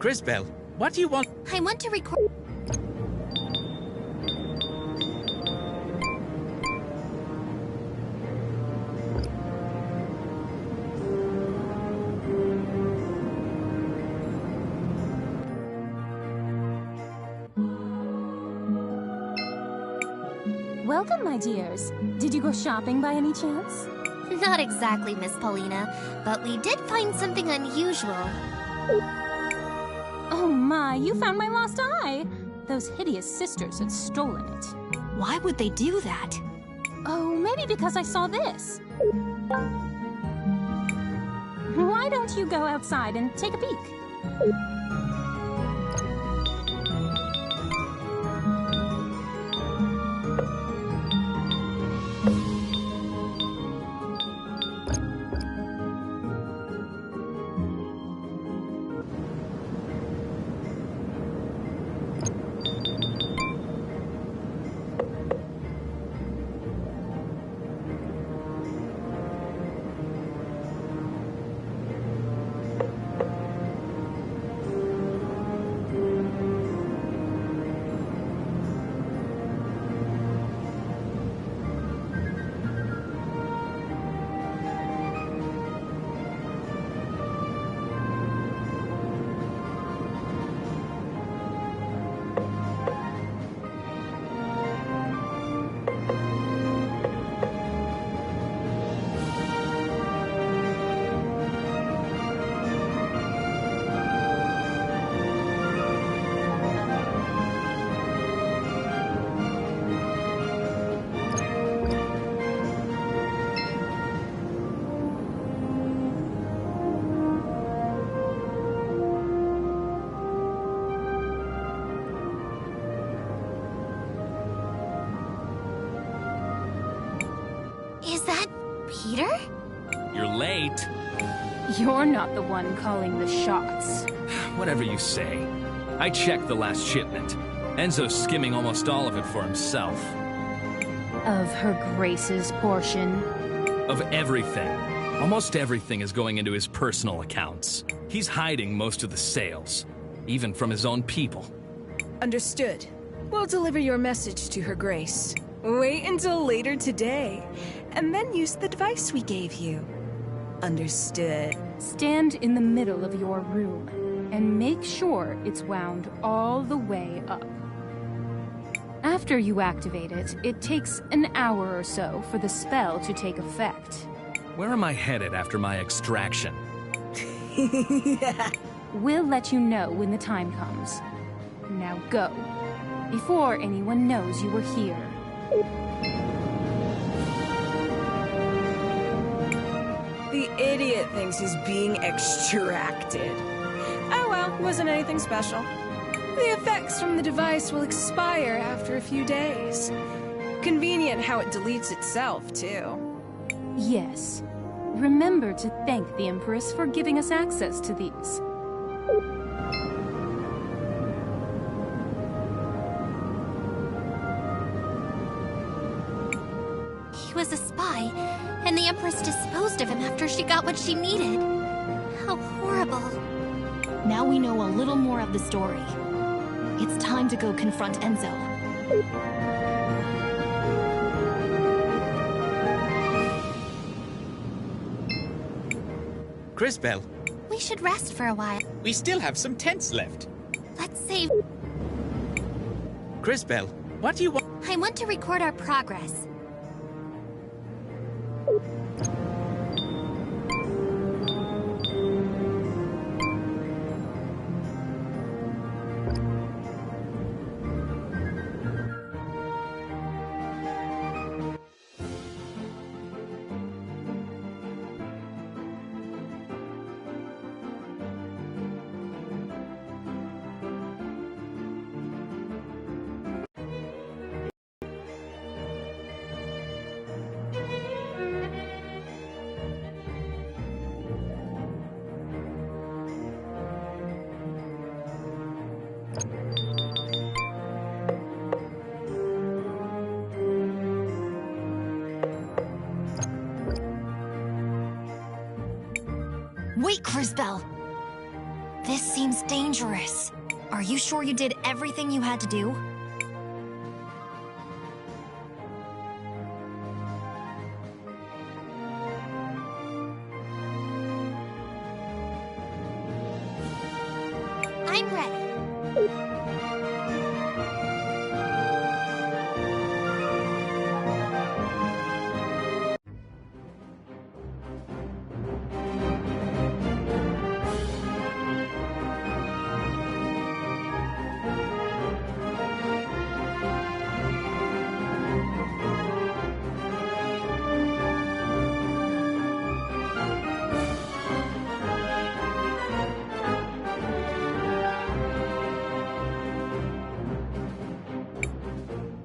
CrisTales, what do you want? I want to record... Welcome, my dears. Did you go shopping by any chance? Not exactly, Miss Paulina, but we did find something unusual. Oh my, you found my lost eye! Those hideous sisters had stolen it. Why would they do that? Oh, maybe because I saw this. Why don't you go outside and take a peek? Is that Peter? You're late. You're not the one calling the shots. Whatever you say. I checked the last shipment. Enzo's skimming almost all of it for himself. Of her Grace's portion. Of everything. Almost everything is going into his personal accounts. He's hiding most of the sales, even from his own people. Understood. We'll deliver your message to Her Grace. Wait until later today, and then use the device we gave you. Understood. Stand in the middle of your room, and make sure it's wound all the way up. After you activate it, it takes an hour or so for the spell to take effect. Where am I headed after my extraction? We'll let you know when the time comes. Now go, before anyone knows you were here. The idiot thinks he's being extracted. Oh well, wasn't anything special. The effects from the device will expire after a few days. Convenient how it deletes itself, too. Yes. Remember to thank the Empress for giving us access to these. He was a spy, and the Empress disposed of him after she got what she needed. How horrible. Now we know a little more of the story. It's time to go confront Enzo. CrisTales, We should rest for a while. we still have some tents left. Let's save... CrisTales, what do you want? I want to record our progress. Wait, CrisTales! This seems dangerous. Are you sure you did everything you had to do? I'm ready.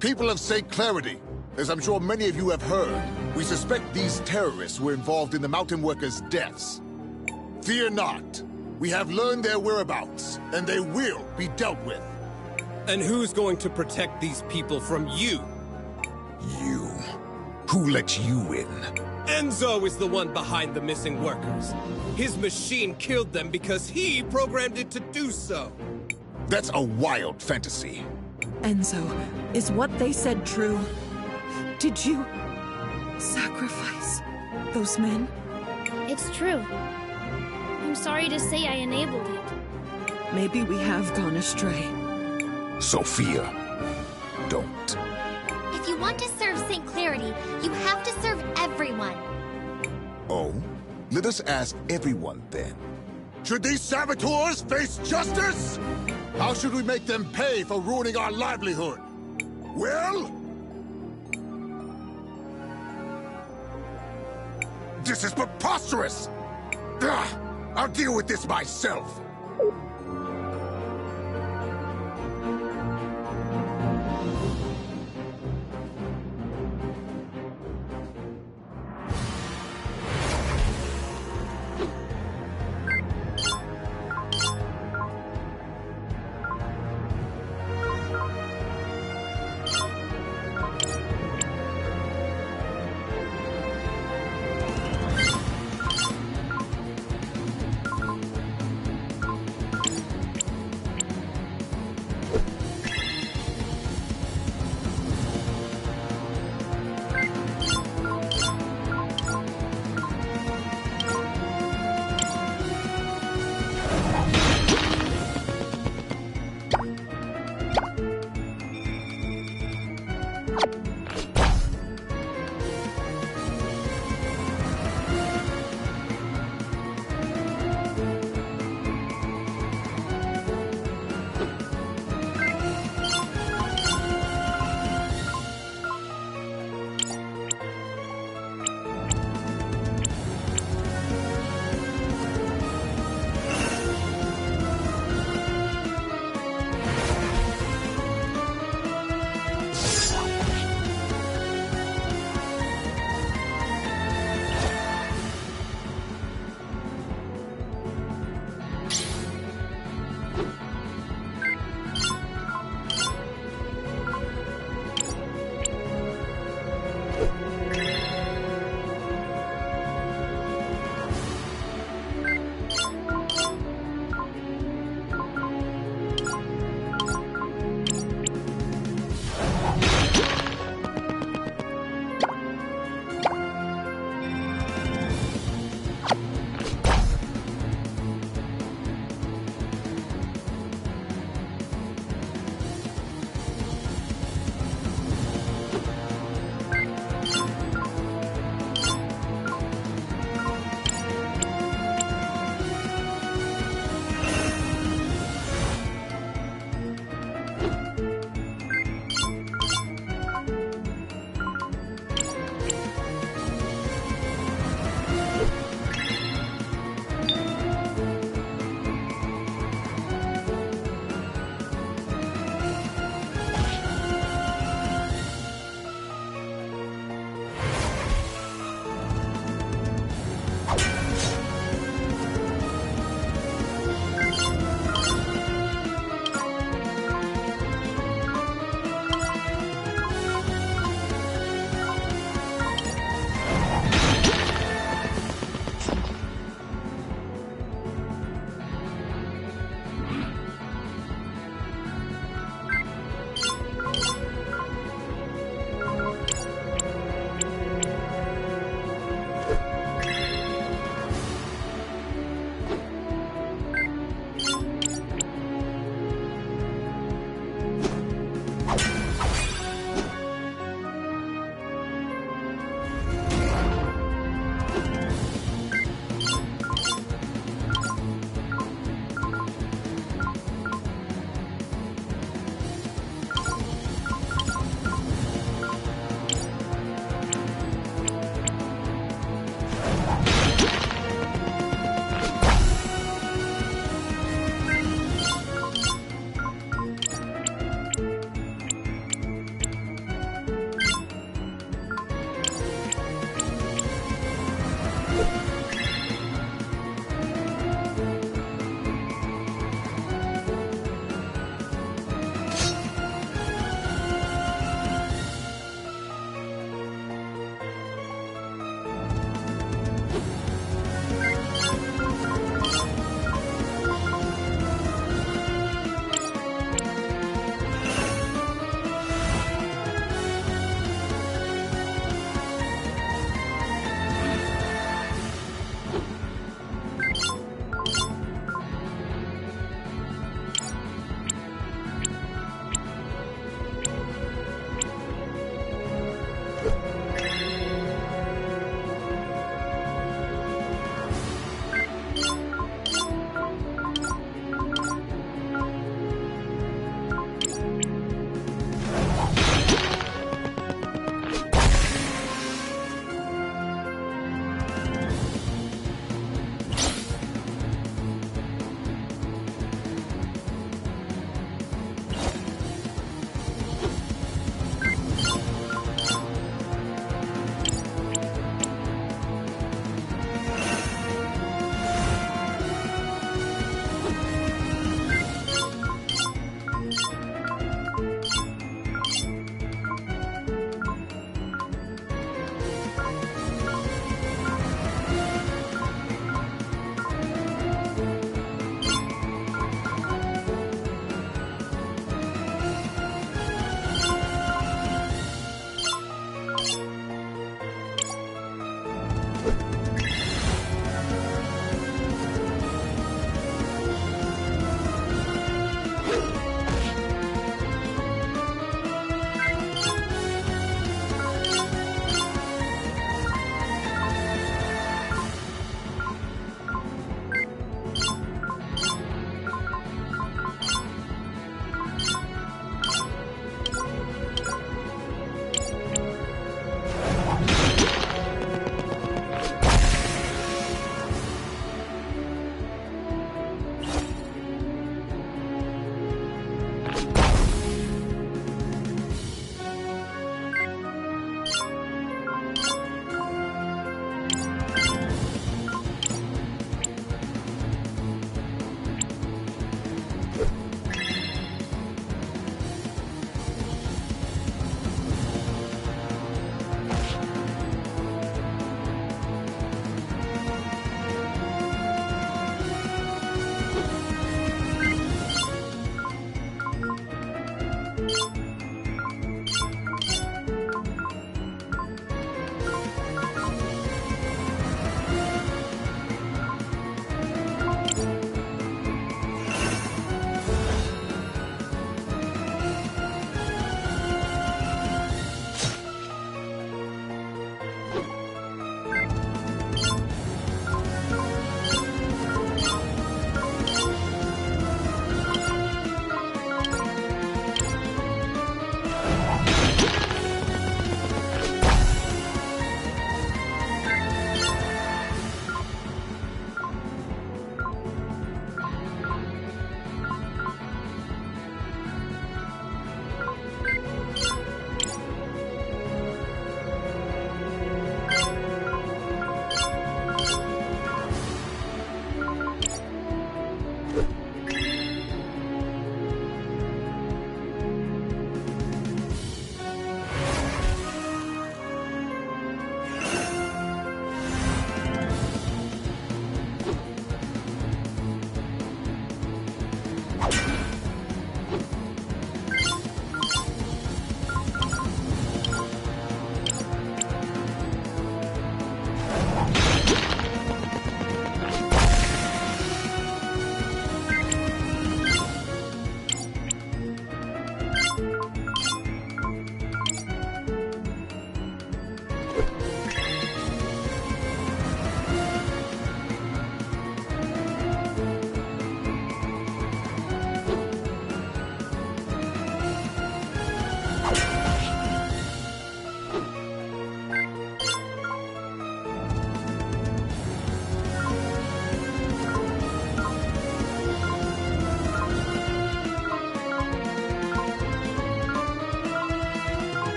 People of St. Clarity, as I'm sure many of you have heard, we suspect these terrorists were involved in the mountain workers' deaths. Fear not. We have learned their whereabouts, and they will be dealt with. And who's going to protect these people from you? You? Who let you in? Enzo is the one behind the missing workers. His machine killed them because he programmed it to do so. That's a wild fantasy. Enzo, is what they said true? Did you sacrifice those men? It's true. I'm sorry to say I enabled it. Maybe we have gone astray. Sophia, don't. If you want to serve St. Clarity, you have to serve everyone. Oh? Let us ask everyone then. Should these saboteurs face justice? How should we make them pay for ruining our livelihood? Well? This is preposterous! Ugh, I'll deal with this myself.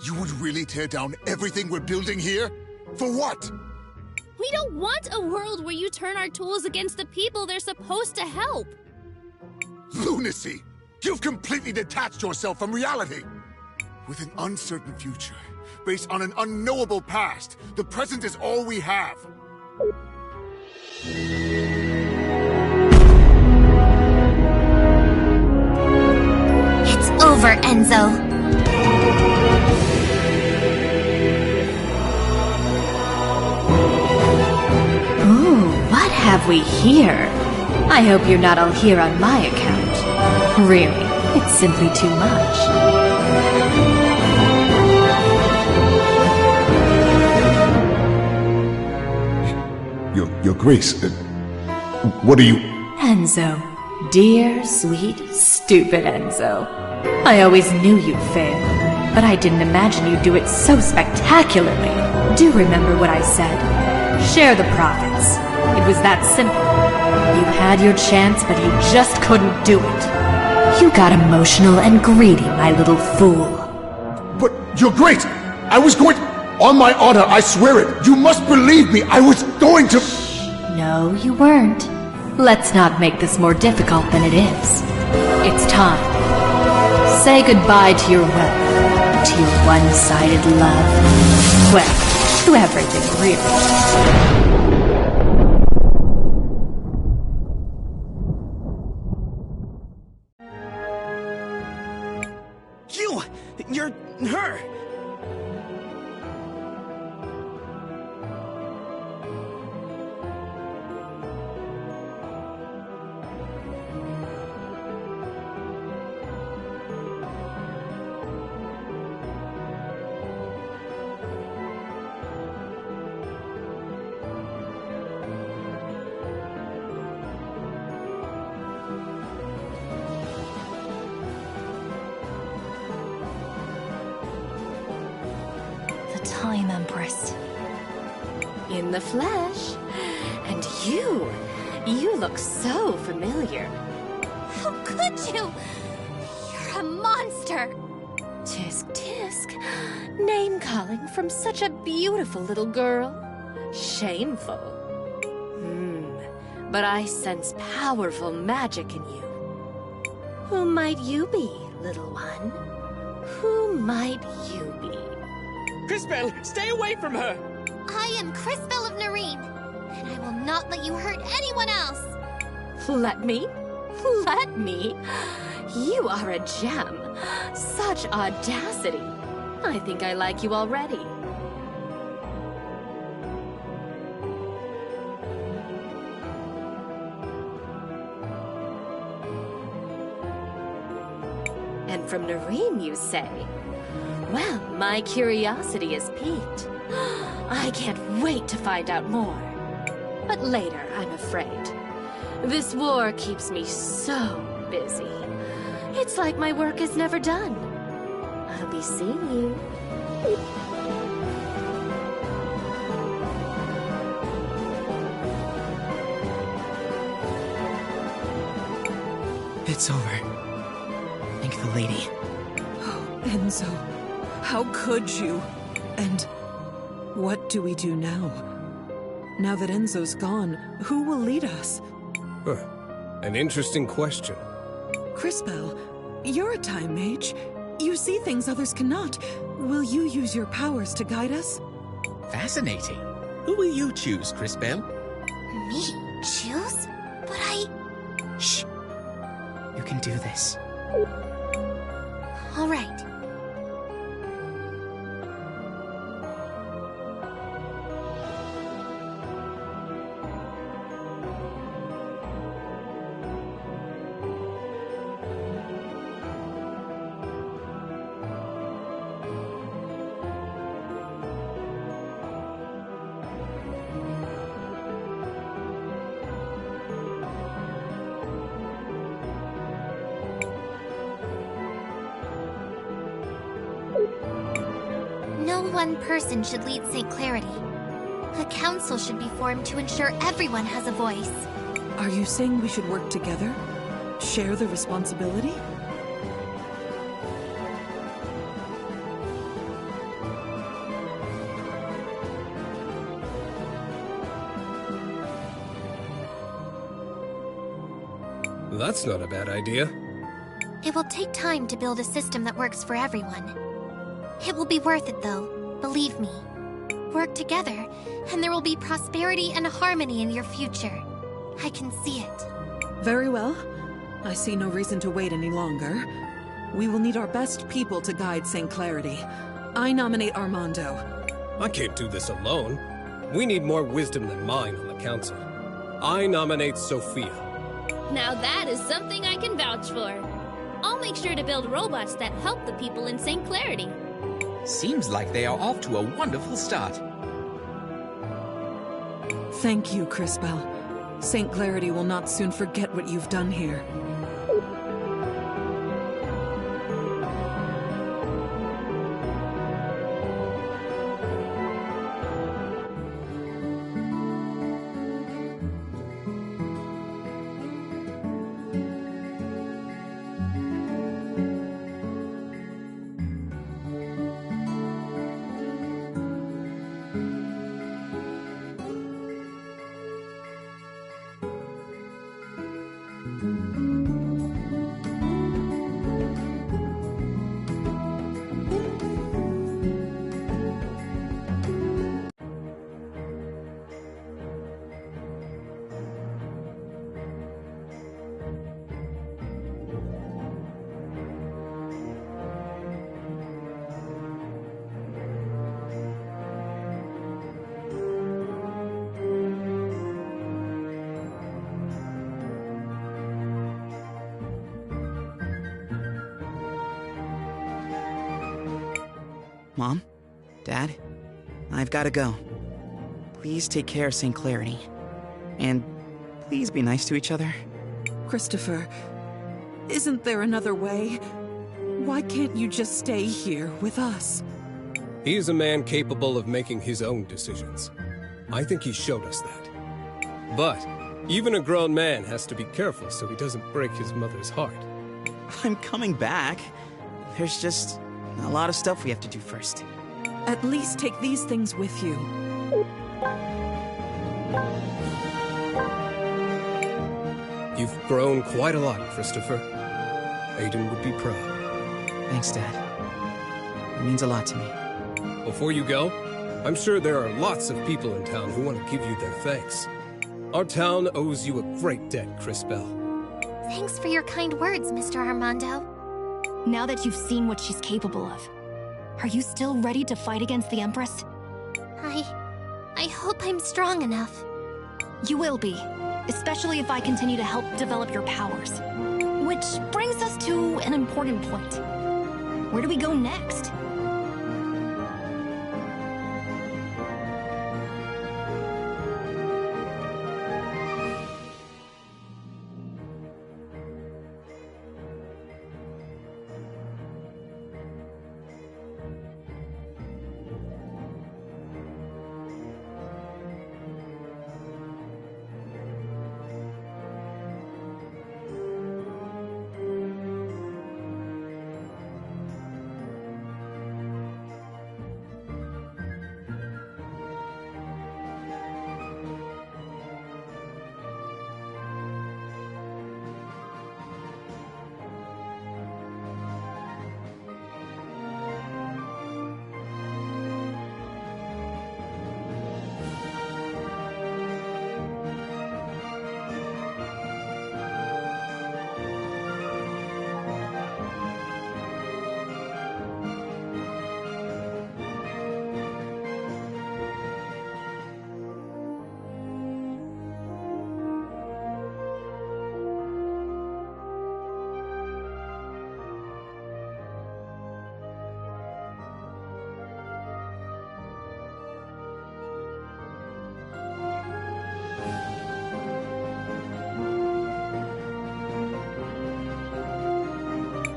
You would really tear down everything we're building here? For what? We don't want a world where you turn our tools against the people they're supposed to help. Lunacy! You've completely detached yourself from reality! With an uncertain future, based on an unknowable past, the present is all we have. It's over, Enzo. Ooh, what have we here? I hope you're not all here on my account. Really, it's simply too much. Your Grace, what are you... Enzo. Dear, sweet, stupid Enzo. I always knew you'd fail, but I didn't imagine you'd do it so spectacularly. Do remember what I said. Share the profits. It was that simple. You had your chance, but you just couldn't do it. You got emotional and greedy, my little fool. But, Your Grace, I was going... On my honor, I swear it. You must believe me. I was going to... No, you weren't. Let's not make this more difficult than it is. It's time. Say goodbye to your wealth, to your one-sided love. Well, to everything, really. You're her! Time Empress. In the flesh. And you look so familiar. How could you? You're a monster. Tisk tisk. Name-calling from such a beautiful little girl. Shameful. But I sense powerful magic in you. Who might you be, little one? Who might you be? CrisTales, stay away from her! I am CrisTales of Nareen, and I will not let you hurt anyone else. Let me? Let me? You are a gem. Such audacity. I think I like you already. And from Nareen, you say? Well, my curiosity is piqued. I can't wait to find out more. But later, I'm afraid. This war keeps me so busy. It's like my work is never done. I'll be seeing you. It's over. Thank the lady. Oh, Enzo. How could you? And what do we do now? Now that Enzo's gone, who will lead us? An interesting question. CrisTales, you're a time mage. You see things others cannot. Will you use your powers to guide us? Fascinating. Who will you choose, CrisTales? Me? Choose? But I... Shh. You can do this. All right. No one person should lead St. Clarity. A council should be formed to ensure everyone has a voice. Are you saying we should work together? Share the responsibility? That's not a bad idea. It will take time to build a system that works for everyone. It will be worth it, though. Believe me. Work together, and there will be prosperity and harmony in your future. I can see it. Very well. I see no reason to wait any longer. We will need our best people to guide St. Clarity. I nominate Armando. I can't do this alone. We need more wisdom than mine on the council. I nominate Sophia. Now that is something I can vouch for. I'll make sure to build robots that help the people in St. Clarity. Seems like they are off to a wonderful start. Thank you, CrisTales. St. Clarity will not soon forget what you've done here. Mom? Dad? I've gotta go. Please take care of St. Clarity. And please be nice to each other. Christopher, isn't there another way? Why can't you just stay here with us? He is a man capable of making his own decisions. I think he showed us that. But even a grown man has to be careful so he doesn't break his mother's heart. I'm coming back. There's just a lot of stuff we have to do first. At least take these things with you. You've grown quite a lot, Christopher. Aiden would be proud. Thanks, Dad. It means a lot to me. Before you go, I'm sure there are lots of people in town who want to give you their thanks. Our town owes you a great debt, CrisTales. Thanks for your kind words, Mr. Armando. Now that you've seen what she's capable of, are you still ready to fight against the Empress? I hope I'm strong enough. You will be, especially if I continue to help develop your powers. Which brings us to an important point. Where do we go next?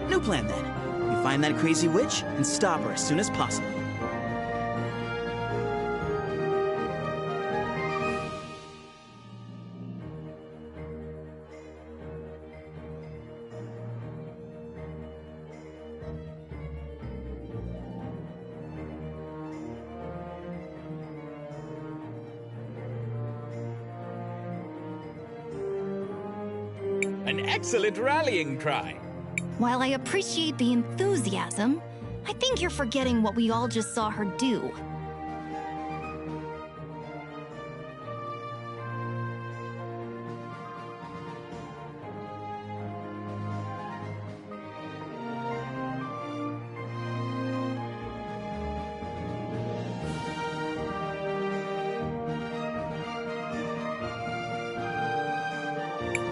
New plan, then. We find that crazy witch and stop her as soon as possible. And an excellent rallying cry. While I appreciate the enthusiasm, I think you're forgetting what we all just saw her do.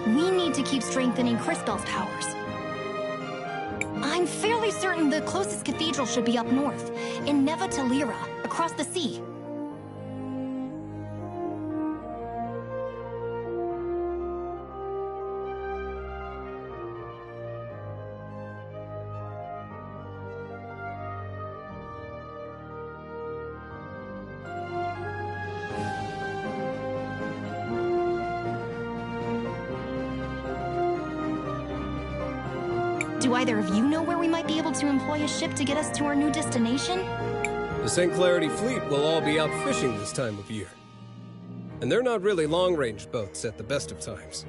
We need to keep strengthening CrisTales' powers. I'm fairly certain the closest cathedral should be up north, in Neva Talira, across the sea. Do either of you know where we might be able to employ a ship to get us to our new destination? The St. Clarity fleet will all be out fishing this time of year. And they're not really long-range boats at the best of times.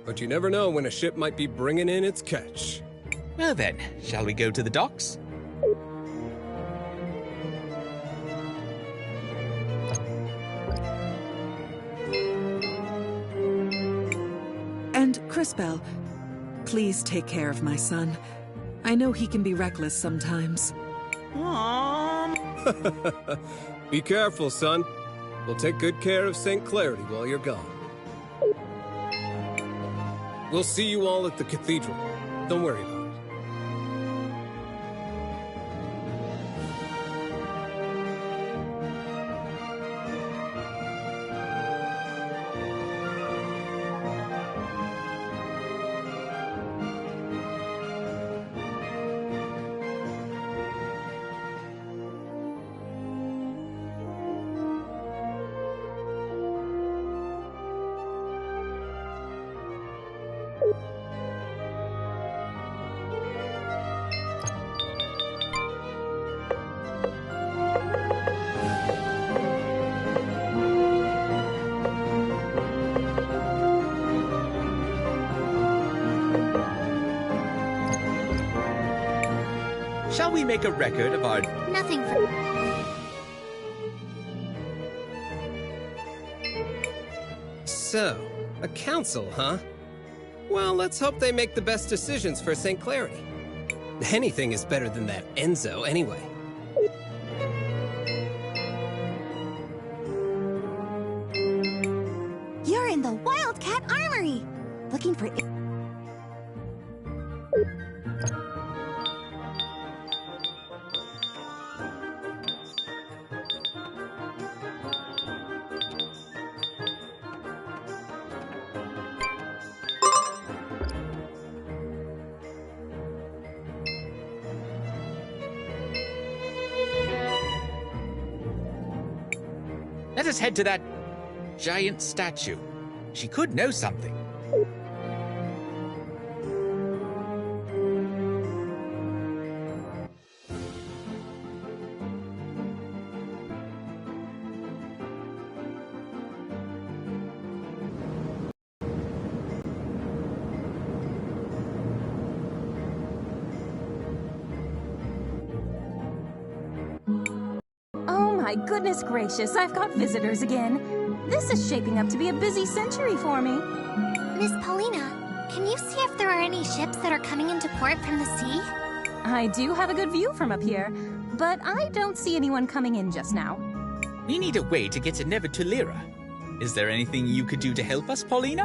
But you never know when a ship might be bringing in its catch. Well then, shall we go to the docks? And CrisTales, please take care of my son. I know he can be reckless sometimes. Be careful, son. We'll take good care of St. Clarity while you're gone. We'll see you all at the cathedral. Don't worry about it. Shall we make a record of our... Nothing for... So, a council, huh? Well, let's hope they make the best decisions for St. Clarity. Anything is better than that Enzo, anyway. You're in the Wildcat Armory! Looking for... Let us head to that giant statue. She could know something. My goodness gracious, I've got visitors again. This is shaping up to be a busy century for me. Miss Paulina, can you see if there are any ships that are coming into port from the sea? I do have a good view from up here, but I don't see anyone coming in just now. We need a way to get to Neva Talira. Is there anything you could do to help us, Paulina?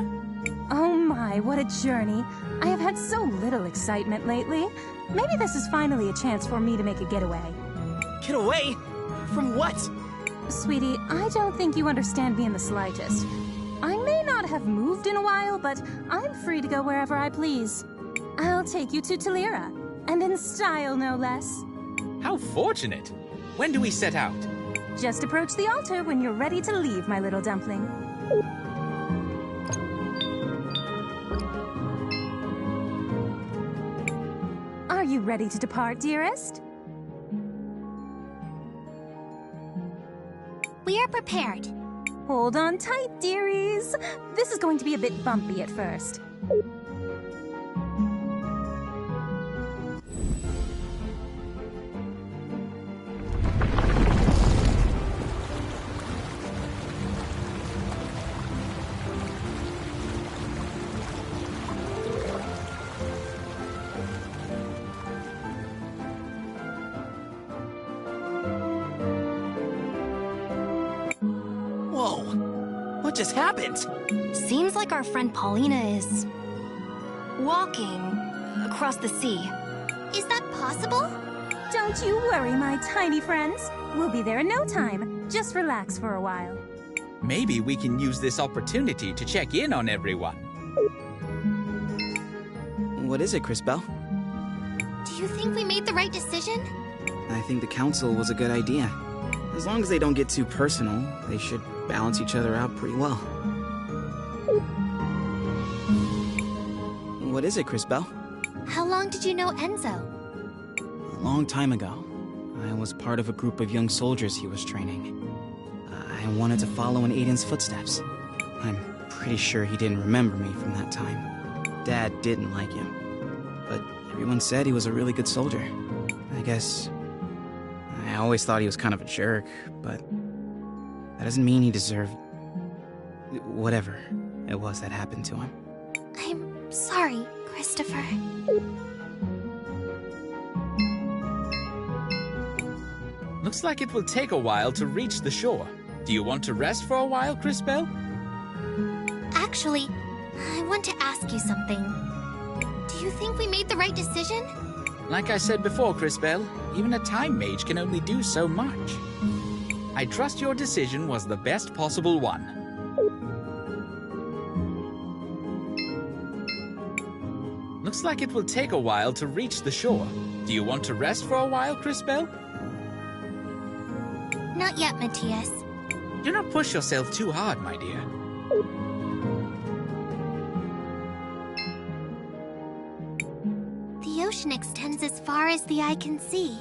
Oh my, what a journey. I have had so little excitement lately. Maybe this is finally a chance for me to make a getaway. Get away? From what? Sweetie, I don't think you understand me in the slightest. I may not have moved in a while, but I'm free to go wherever I please. I'll take you to Talira, and in style, no less. How fortunate! When do we set out? Just approach the altar when you're ready to leave, my little dumpling. Are you ready to depart, dearest? We are prepared. Hold on tight, dearies. This is going to be a bit bumpy at first. just happened? Seems like our friend Paulina is... walking across the sea. Is that possible? Don't you worry, my tiny friends. We'll be there in no time. Just relax for a while. Maybe we can use this opportunity to check in on everyone. What is it, CrisTales? Do you think we made the right decision? I think the council was a good idea. As long as they don't get too personal, they should balance each other out pretty well. What is it, CrisTales? How long did you know Enzo? A long time ago. I was part of a group of young soldiers he was training. I wanted to follow in Aiden's footsteps. I'm pretty sure he didn't remember me from that time. Dad didn't like him. But everyone said he was a really good soldier. I guess... I always thought he was kind of a jerk, but... that doesn't mean he deserved... whatever it was that happened to him. I'm sorry, Christopher. Looks like it will take a while to reach the shore. Do you want to rest for a while, CrisTales? Actually, I want to ask you something. Do you think we made the right decision? Like I said before, CrisTales, even a time mage can only do so much. I trust your decision was the best possible one. Looks like it will take a while to reach the shore. Do you want to rest for a while, CrisTales? Not yet, Matthias. Do not push yourself too hard, my dear. The ocean extends as far as the eye can see.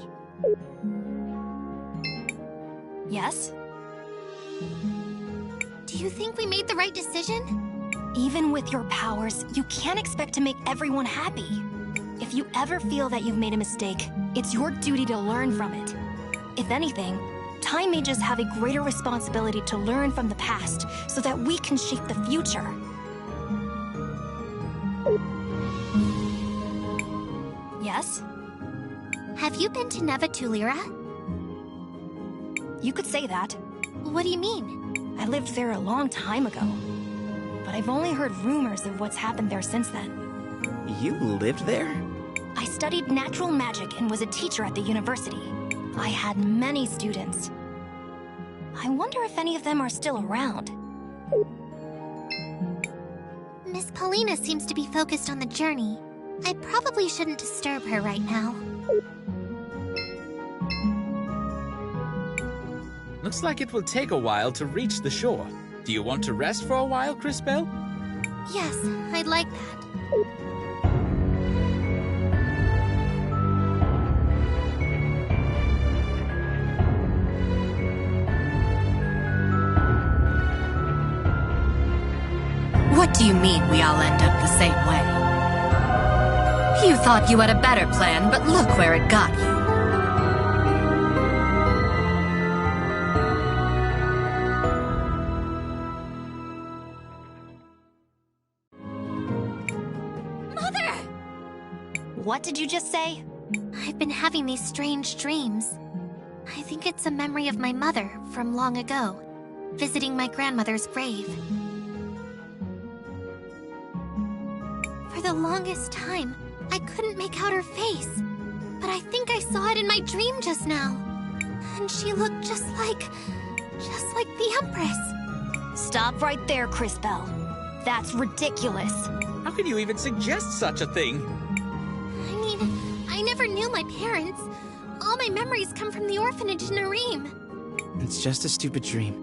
Yes? Do you think we made the right decision? Even with your powers, you can't expect to make everyone happy. If you ever feel that you've made a mistake, it's your duty to learn from it. If anything, time mages have a greater responsibility to learn from the past so that we can shape the future. Yes? Have you been to Neva Tulira? You could say that. What do you mean? I lived there a long time ago, but I've only heard rumors of what's happened there since then. You lived there? I studied natural magic and was a teacher at the university. I had many students. I wonder if any of them are still around. Miss Paulina seems to be focused on the journey. I probably shouldn't disturb her right now. Looks like it will take a while to reach the shore. Do you want to rest for a while, CrisTales? Yes, I'd like that. What do you mean we all end up the same way? You thought you had a better plan, but look where it got you. Mother! What did you just say? I've been having these strange dreams. I think it's a memory of my mother from long ago, visiting my grandmother's grave. For the longest time, I couldn't make out her face, but I think I saw it in my dream just now. And she looked just like the Empress. Stop right there, CrisTales. That's ridiculous. How can you even suggest such a thing? I mean, I never knew my parents. All my memories come from the orphanage in Nareem. It's just a stupid dream.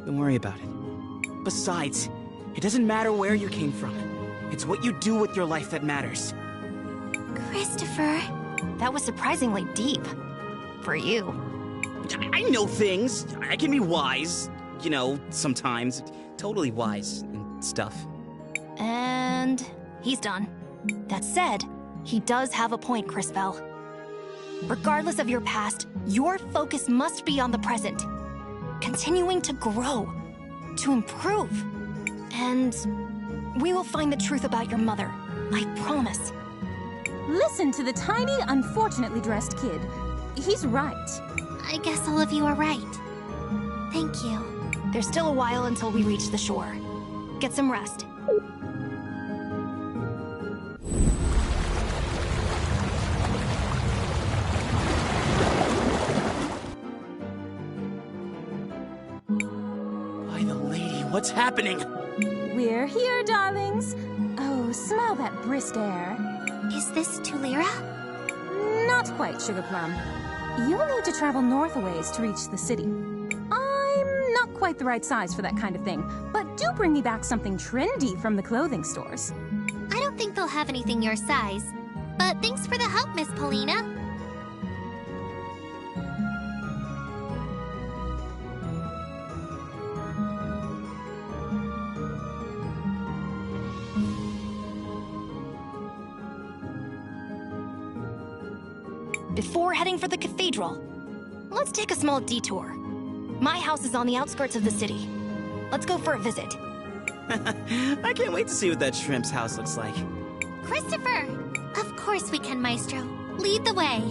Don't worry about it. Besides, it doesn't matter where you came from. It's what you do with your life that matters. Christopher. That was surprisingly deep. For you. I know things. I can be wise. You know, sometimes. Totally wise and stuff. And he's done. That said, he does have a point, CrisTales. Regardless of your past, your focus must be on the present. Continuing to grow. To improve. And we will find the truth about your mother. I promise. Listen to the tiny, unfortunately dressed kid. He's right. I guess all of you are right. Thank you. There's still a while until we reach the shore. Get some rest. By the lady, what's happening? We're here, darlings. Oh, smell that brisk air. Is this Tulira? Not quite, Sugar Plum. You'll need to travel north a ways to reach the city. I'm not quite the right size for that kind of thing, but do bring me back something trendy from the clothing stores. I don't think they'll have anything your size. But thanks for the help, Miss Paulina. Before heading for the cathedral, let's take a small detour. My house is on the outskirts of the city. Let's go for a visit. I can't wait to see what that shrimp's house looks like. Christopher! Of course we can, Maestro. Lead the way.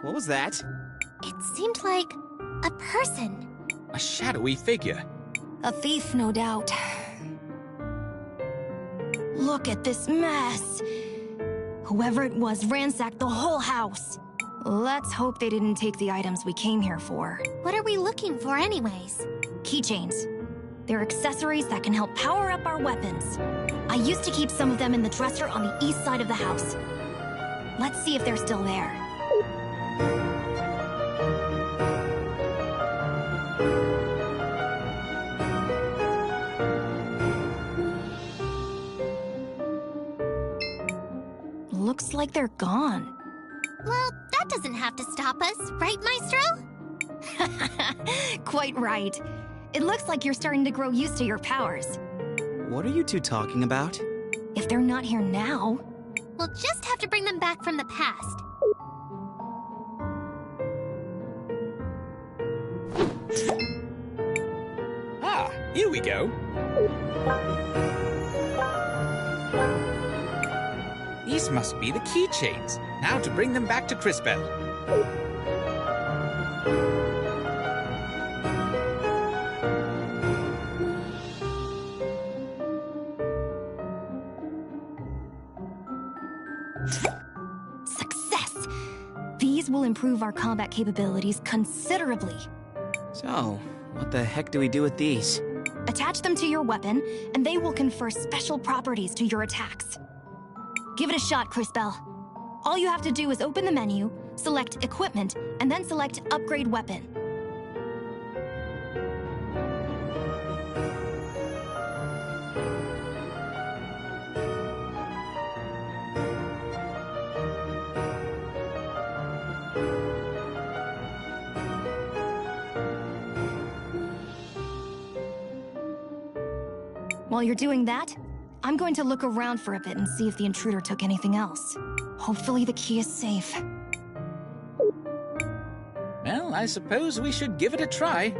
What was that? It seemed like a person. A shadowy figure. A thief, no doubt. Look at this mess. Whoever it was ransacked the whole house. Let's hope they didn't take the items we came here for. What are we looking for anyways? Keychains. They're accessories that can help power up our weapons. I used to keep some of them in the dresser on the east side of the house. Let's see if they're still there. Looks like they're gone. Well, that doesn't have to stop us, right, Maestro? Quite right. It looks like you're starting to grow used to your powers. What are you two talking about? If they're not here now... We'll just have to bring them back from the past. Ah, here we go. These must be the keychains. Now to bring them back to CrisTales. Success! These will improve our combat capabilities considerably. So, what the heck do we do with these? Attach them to your weapon, and they will confer special properties to your attacks. Give it a shot, CrisTales. All you have to do is open the menu, select Equipment, and then select Upgrade Weapon. While you're doing that, I'm going to look around for a bit and see if the intruder took anything else. Hopefully the key is safe. Well, I suppose we should give it a try.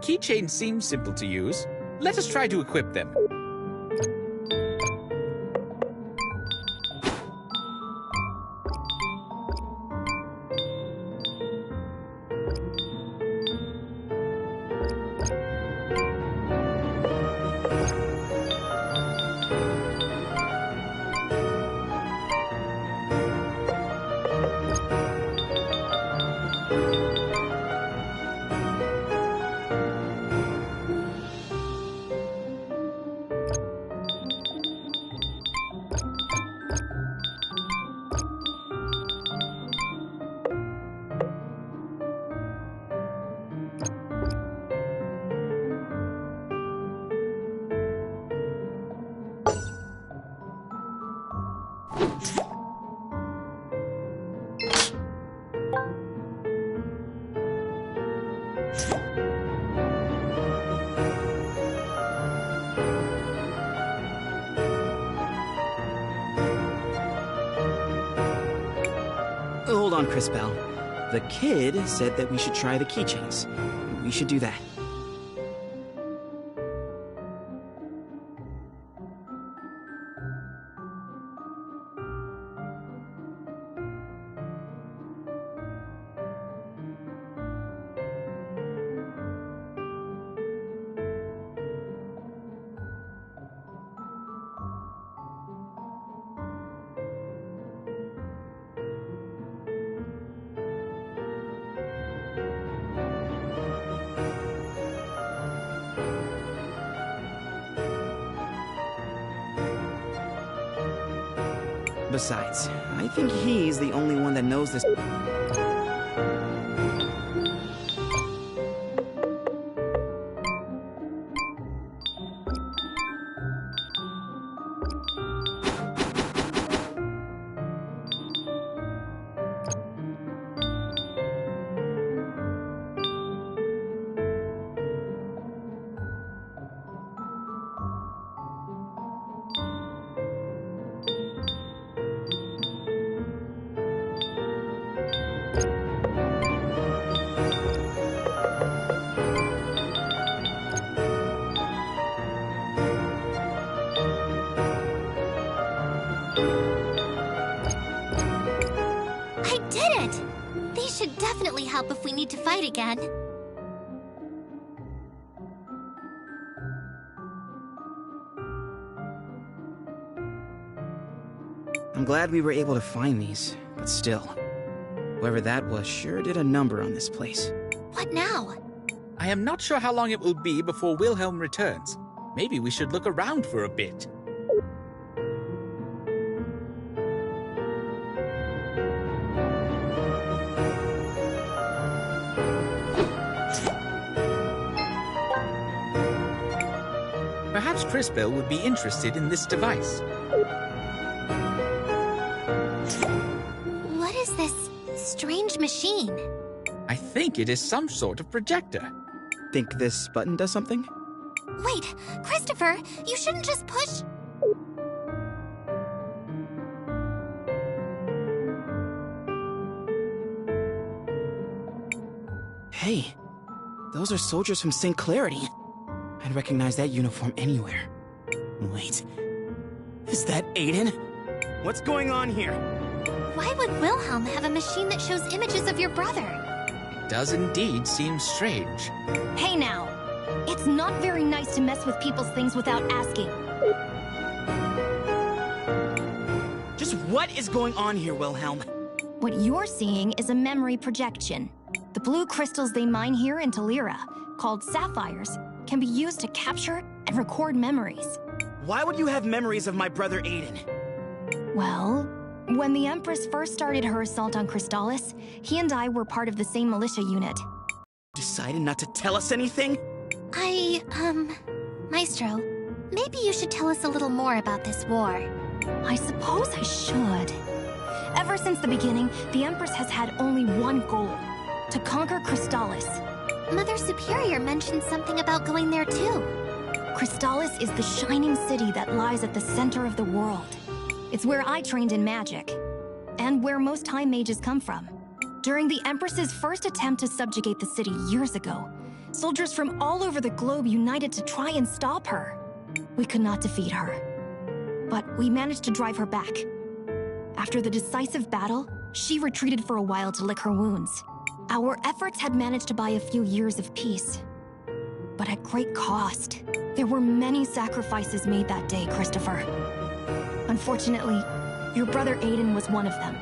keychains seem simple to use. Let us try to equip them. Hold on, CrisTales. The kid said that we should try the keychains. We should do that. Besides, I think he's the only one that knows this. Help if we need to fight again. I'm glad we were able to find these, but still. Whoever that was sure did a number on this place. What now? I am not sure how long it will be before Wilhelm returns. Maybe we should look around for a bit. Perhaps CrisTales would be interested in this device. What is this strange machine? I think it is some sort of projector. Think this button does something? Wait, Christopher, you shouldn't just push... Hey, those are soldiers from St. Clarity. I'd recognize that uniform anywhere. Wait, is that Aiden? What's going on here? Why would Wilhelm have a machine that shows images of your brother? It does indeed seem strange. Hey now, it's not very nice to mess with people's things without asking. Just what is going on here, Wilhelm? What you're seeing is a memory projection. The blue crystals they mine here in Talira, called sapphires, can be used to capture and record memories. Why would you have memories of my brother Aiden? Well, when the Empress first started her assault on CrisTales, he and I were part of the same militia unit. Decided not to tell us anything? Maestro, maybe you should tell us a little more about this war. I suppose I should. Ever since the beginning, the Empress has had only one goal: to conquer CrisTales. Mother Superior mentioned something about going there too. CrisTales is the shining city that lies at the center of the world. It's where I trained in magic, and where most Time Mages come from. During the Empress's first attempt to subjugate the city years ago, Soldiers from all over the globe united to try and stop her. We could not defeat her, but we managed to drive her back. After the decisive battle, she retreated for a while to lick her wounds. Our efforts had managed to buy a few years of peace, but at great cost. There were many sacrifices made that day, Christopher. Unfortunately, your brother Aiden was one of them.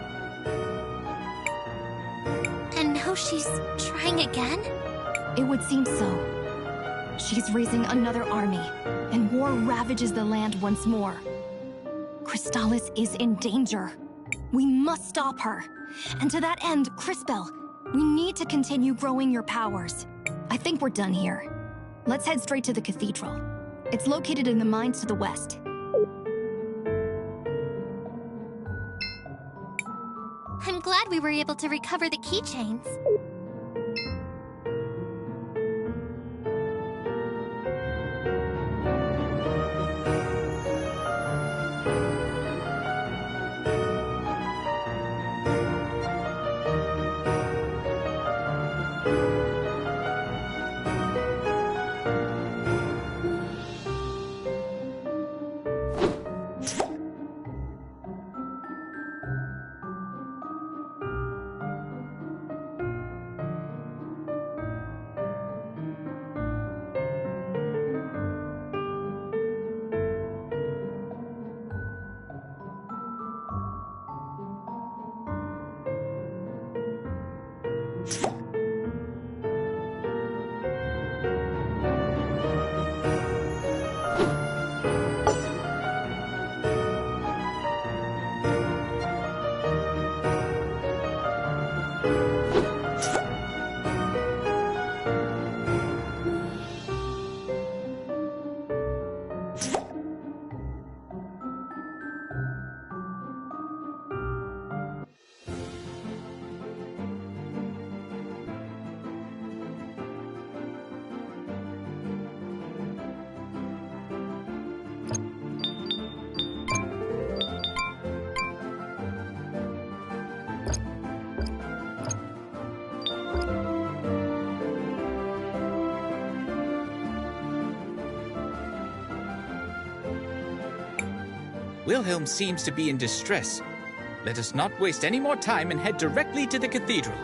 And now she's trying again? It would seem so. She's raising another army, and war ravages the land once more. CrisTales is in danger. We must stop her. And to that end, CrisBell, we need to continue growing your powers. I think we're done here. Let's head straight to the cathedral. It's located in the mines to the west. I'm glad we were able to recover the keychains. Wilhelm seems to be in distress. Let us not waste any more time and head directly to the cathedral.